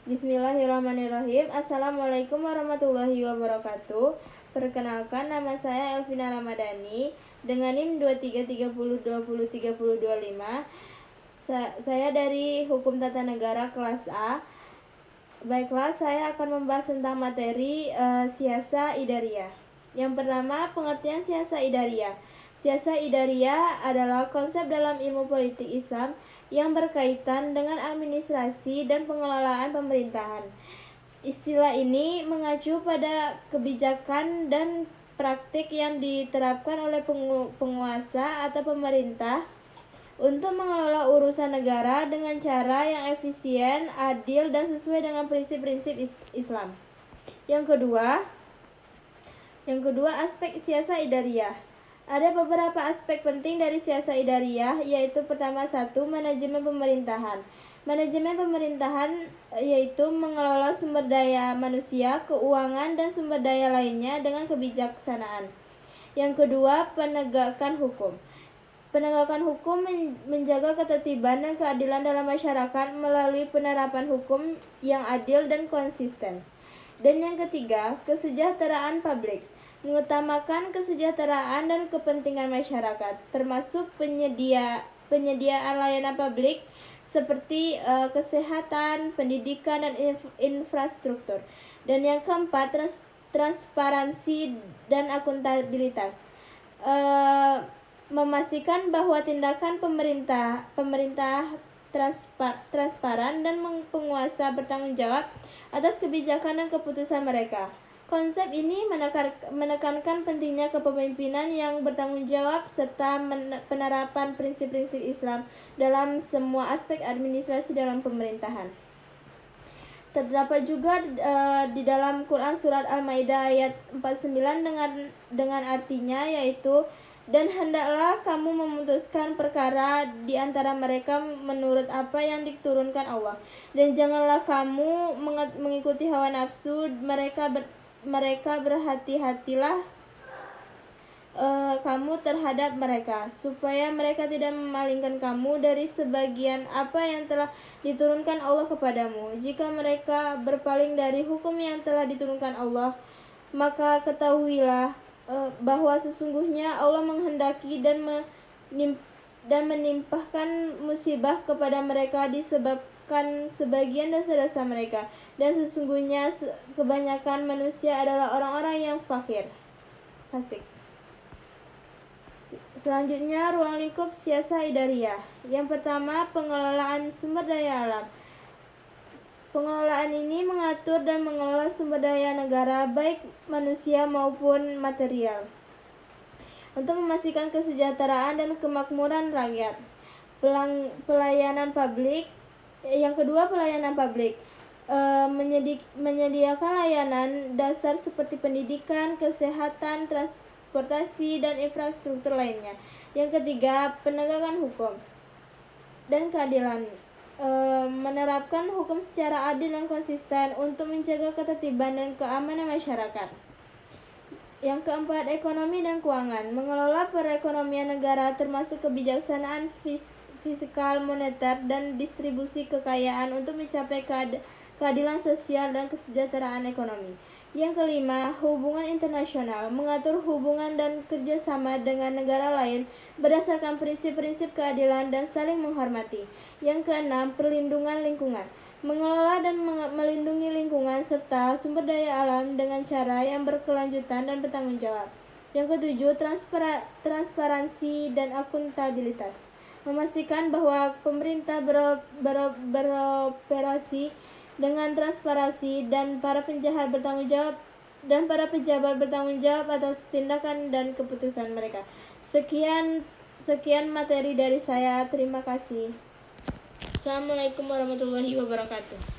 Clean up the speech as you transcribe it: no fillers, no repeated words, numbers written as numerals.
Bismillahirrahmanirrahim. Assalamualaikum warahmatullahi wabarakatuh. Perkenalkan, nama saya Elvina Ramadhani dengan NIM 2330203025. Saya dari Hukum Tata Negara kelas A. Baiklah, saya akan membahas tentang materi siasa idariyah. Yang pertama, pengertian siasa idariyah. Siasa idariyah adalah konsep dalam ilmu politik Islam yang berkaitan dengan administrasi dan pengelolaan pemerintahan. Istilah ini mengacu pada kebijakan dan praktik yang diterapkan oleh penguasa atau pemerintah untuk mengelola urusan negara dengan cara yang efisien, adil, dan sesuai dengan prinsip-prinsip Islam. Yang kedua, aspek siasa idariyah. Ada beberapa aspek penting dari siasa idariyah, yaitu pertama, manajemen pemerintahan. Manajemen pemerintahan yaitu mengelola sumber daya manusia, keuangan, dan sumber daya lainnya dengan kebijaksanaan. Yang kedua, penegakan hukum. Penegakan hukum menjaga ketertiban dan keadilan dalam masyarakat melalui penerapan hukum yang adil dan konsisten. Dan yang ketiga, kesejahteraan publik. Mengutamakan kesejahteraan dan kepentingan masyarakat, termasuk penyediaan layanan publik seperti kesehatan, pendidikan, dan infrastruktur. Dan yang keempat, transparansi dan akuntabilitas. Memastikan bahwa tindakan pemerintah transparan dan penguasa bertanggung jawab atas kebijakan dan keputusan mereka. Konsep ini menekankan pentingnya kepemimpinan yang bertanggung jawab serta penerapan prinsip-prinsip Islam dalam semua aspek administrasi dalam pemerintahan. Terdapat juga di dalam Quran surat Al-Maidah ayat 49 dengan artinya, yaitu, dan hendaklah kamu memutuskan perkara di antara mereka menurut apa yang diturunkan Allah, dan janganlah kamu mengikuti hawa nafsu mereka berhati-hatilah kamu terhadap mereka, supaya mereka tidak memalingkan kamu dari sebagian apa yang telah diturunkan Allah kepadamu. Jika mereka berpaling dari hukum yang telah diturunkan Allah, maka ketahuilah bahwa sesungguhnya Allah menghendaki dan menimpahkan musibah kepada mereka disebabkan sebagian dosa-dosa mereka, dan sesungguhnya kebanyakan manusia adalah orang-orang yang fasik. Selanjutnya, ruang lingkup siasa idariyah. Yang pertama, pengelolaan sumber daya alam. Pengelolaan ini mengatur dan mengelola sumber daya negara, baik manusia maupun material, untuk memastikan kesejahteraan dan kemakmuran rakyat. Pelayanan publik. Yang kedua, pelayanan publik. Menyediakan layanan dasar seperti pendidikan, kesehatan, transportasi, dan infrastruktur lainnya. Yang ketiga, penegakan hukum dan keadilan. Menerapkan hukum secara adil dan konsisten untuk menjaga ketertiban dan keamanan masyarakat. Yang keempat, ekonomi dan keuangan. Mengelola perekonomian negara termasuk kebijaksanaan fiskal, moneter, dan distribusi kekayaan untuk mencapai keadilan sosial dan kesejahteraan ekonomi. Yang kelima, hubungan internasional. Mengatur hubungan dan kerjasama dengan negara lain berdasarkan prinsip-prinsip keadilan dan saling menghormati. Yang keenam, perlindungan lingkungan. Mengelola dan melindungi lingkungan serta sumber daya alam dengan cara yang berkelanjutan dan bertanggung jawab. Yang ketujuh, transparansi dan akuntabilitas. Memastikan bahwa pemerintah beroperasi dengan transparansi dan para pejabat bertanggung jawab atas tindakan dan keputusan mereka. Sekian materi dari saya. Terima kasih. Assalamualaikum warahmatullahi wabarakatuh.